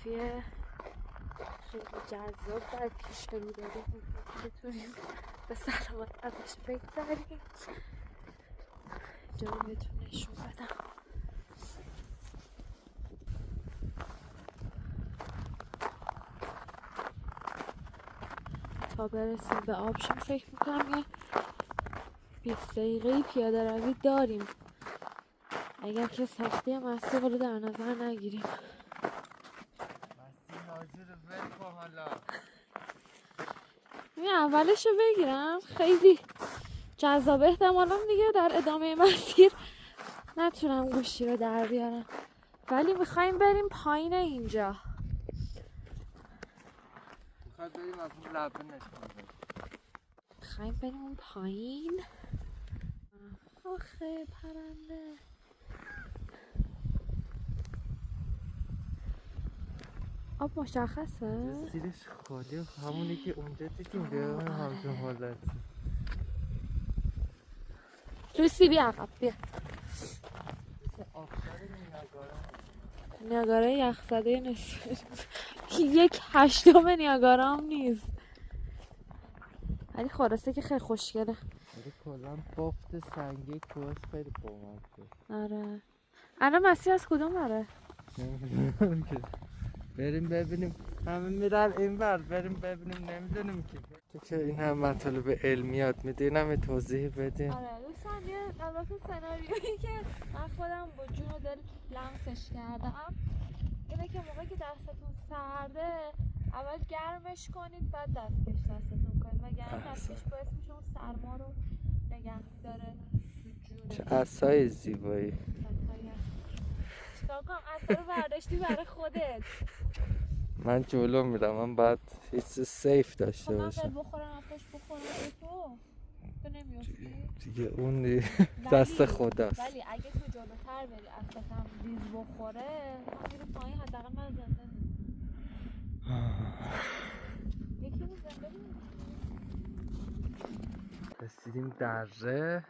معرفی خیلی جذاب در پیش رو داریم، بتونیم به سلامت ازش بگذریم. جایی بهتون نشون بدم. تا برسیم به آبشون فکر میکنم یه 20 دقیقه پیاده روی داریم، اگر که سختی مسیر رو در نظر نگیریم. مسیر نازی رو ول کن حالا. این اولش رو بگیرم خیلی جذاب، احتمالا دیگه در ادامه مسیر نتونم گوشی رو در بیارم، ولی میخوایم بریم پایین اینجا. میخواد بریم از اون لبه نشون. میخوایم بریم اون پایین. آخه پرنده آب مشخصه؟ زیرش خالی، همونی که اونجا دیدیم به همچون حالت. لوسی بیا عقب بیا. نیاگارا یخزده نصف 1/8 نیاگارا هم نیست، ولی خلاصه که خیلی خوشگله. ولی کلا بافت سنگی کوهش خیلی بامزه. آره. الان مسیر از کدوم بره؟ نمیدونم که بریم ببینیم. همه میرن اینور، بریم ببینیم. نمیدونیم که این هم مطالب علمیات میده، این هم توضیح بدیم. آره دوستان، یه البته سناریویی که من خودم با جون و دل لمسش کردم اینه که موقعی که دستتون سرده اول گرمش کنید، بعد دستکش دستتون کنید، وگرنه دستکش باعث میشه اون سرما رو نگه داره. چه عصای زیبایی. چیکار کنم؟ عصا رو برداشتی برای خودت. من جلو میرم، من باید هیچ سیف داشته من باشم. بخورم افاش بخورم به تو نمیافتی؟ دیگه اون دست خداست. ولی اگه تو جلوتر بری اصلا هم ریز بخوره ما میریم پایین، حداقل من زنده یکی رو زنده بود. رسیدیم دره،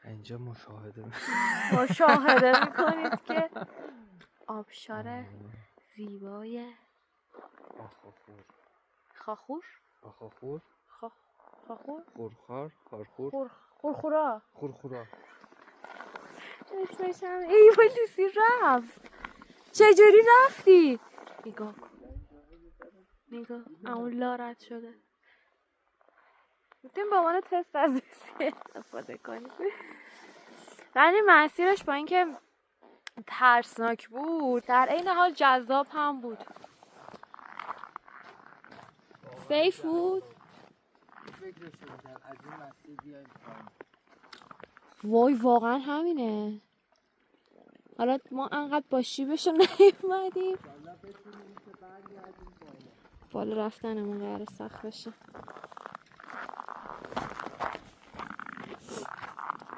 اینجا مشاهده میکنید که آبشار زیبای خاخور خورخور خورخورا اسمش هم ایوه لوسی رفت. چجوری رفتی؟ نگاه اون لارت شده. میتونیم به عنوان تست از لوسی استفاده کنیم. ولی مسیرش با اینکه ترسناک بود در عین حال جذاب هم بود. سیف بود. وای واقعا همینه. حالا ما انقدر با شیبشو نیومدیم، بالا رفتنمون قراره سخت بشه.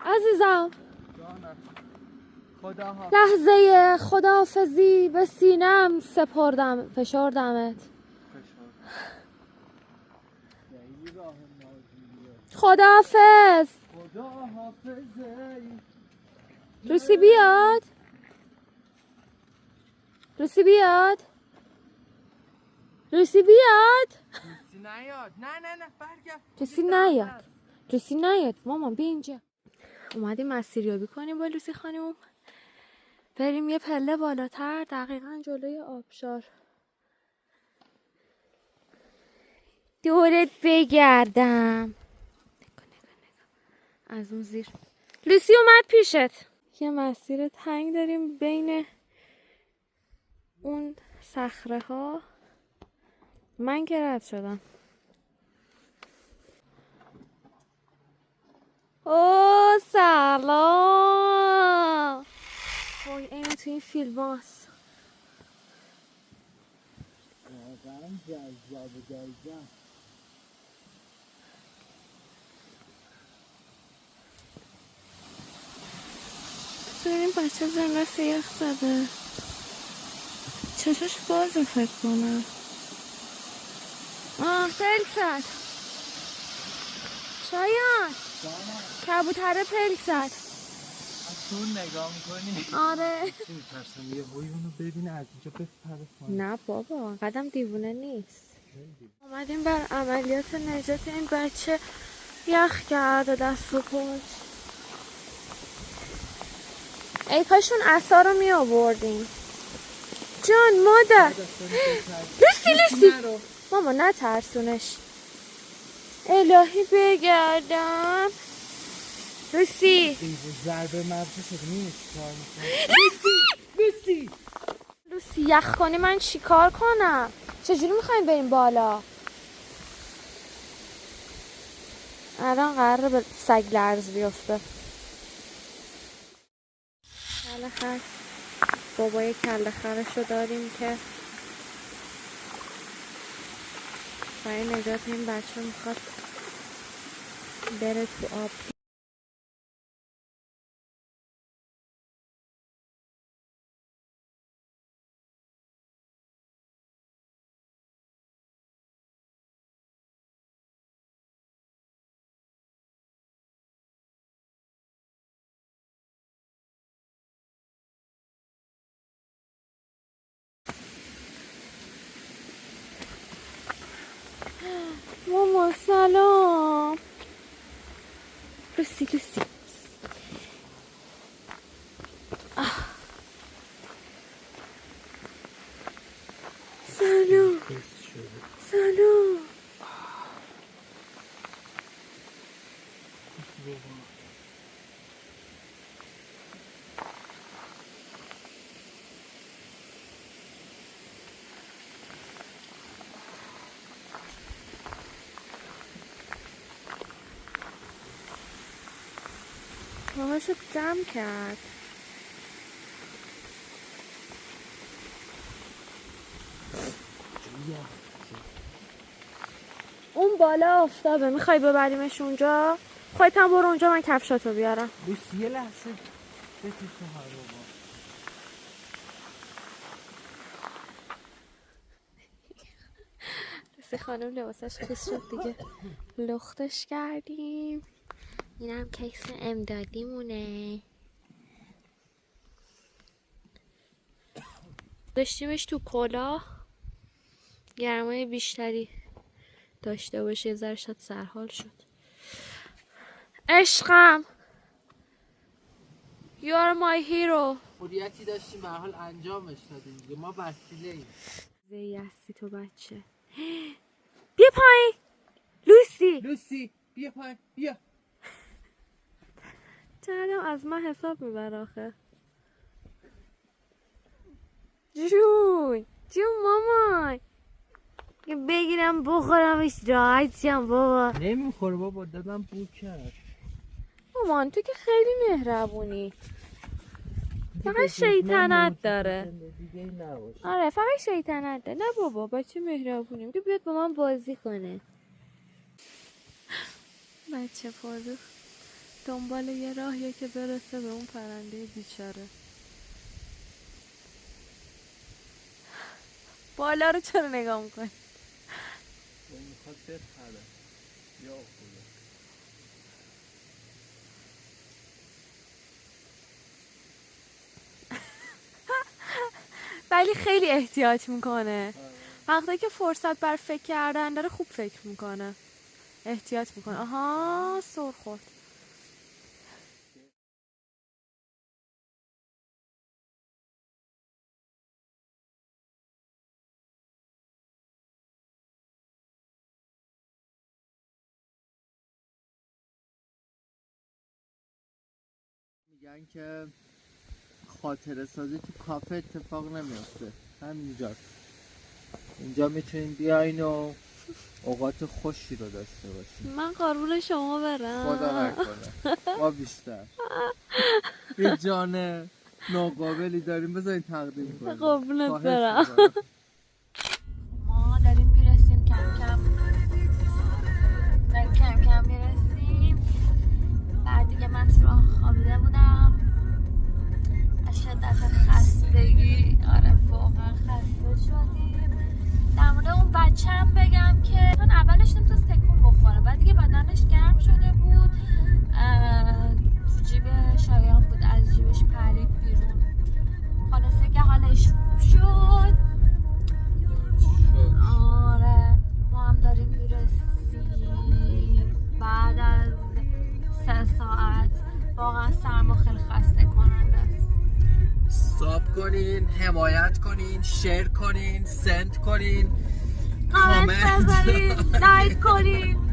عزیزم لحظه خداحافظی به سینم سپردم، فشردمت. خداحافظ. لوسی بیاد. لوسی بیاد. لوسی بیاد. لوسی نیاد. نه برگرد. لوسی نیاد. لوسی نیاد. مامان بیا اینجا. اومدیم مسیریابی کنیم با لوسی خانم، بریم یه پله بالاتر، دقیقاً جلوی آبشار. دورت بگردم. از اون زیر. لوسی اومد پیشت. یه مسیر تنگ داریم بین اون صخره ها. من که رد شدم. اوه سلام. وای این تو این فیلم هاست. این بچه زنگاه سیخ زده، چشش بازه فکر کنم. پلک زد. شایان کبوتره پلک زد. تو نگاه میکنی؟ آره میترسم یه هایی اونو ببینه از اینجا بپره پایین. نه بابا قدم دیوونه نیست. اومدیم بر عملیات نجات این بچه. یخ کرده دست و پاش. ای کاشون عصا رو می آوردیم. جان مادر لوسی ماما نترسونش. الهی بگردم لوسی ضربه مبزه شده می‌بینی چیکار می‌کنه؟ لوسی یخ کنی من چیکار کنم؟ چجوری میخوایم بریم بالا؟ الان قراره به سگ لرز بیفته. کله خر بابای کله خرشو داریم که برای نجات این بچه میخواد بره تو آب. ماما سلام. لوسی سلام سلام. ماماشو دم کرد. اون بالا آفتابه. میخوای ببریمش اونجا؟ خودت هم برو اونجا من کفشاتو بیارم. لوسی یه لحظه بتیشه ها بابا. لوسی خانم لباسش خیس شد دیگه. لختش کردیم. اینم کیس امدادیمونه. داشتیمش تو کلاه گرمای بیشتری داشته باشه. یه ذره شاید سرحال شد. عشقم You are my hero. خوریتی داشتیم به حال انجامش دادیم دیگه. ما وسیله ایم. زیستی تو بچه. بیا پایین لوسی بیا پایین بیا. چقدر از من حساب میبره آخه. جون مامان بگیرم بخورمش راحتیم بابا. نمیخوره بابا دادم بو کرد. مامان تو که خیلی مهربونی. فقط شیطنت داره. آره فقط شیطنت داره. نه بابا بچه مهربونیم که بیاد با من بازی کنه. بچه پارو دنبال یه راهیه که برسه به اون پرنده بیچاره. بالا رو چرا نگاه میکنی؟ میخواد بپره. یا خدا. ولی خیلی احتیاط میکنه. وقتی که فرصت بر فکر کردن داره خوب فکر میکنه. احتیاط میکنه. آها سر خورد. میگن که خاطره سازی تو کافه اتفاق نمیفته. همینجاست. اینجا میتونین بیاین و اوقات خوشی رو داشته باشین. من قربون شما برم. خدا نکنه. ما بیشتر. یه جان ناقابلی داریم بذارین تقدیم کنیم. قربونت برم. ما داریم میرسیم کم کم میرسیم. بعد دیگه من تو راه خوابیده بودم از شدت خستگی. آره واقعا خسته شدیم. در مورد اون بچه هم بگم که من اولش نمیتونست تکون بخوره. بعد دیگه بدنش گرم شده بود. تو جیب شایان بود از کنین، حمایت کنین، شیر کنین، سند کنین، کامنت بذارین، لایک کنین.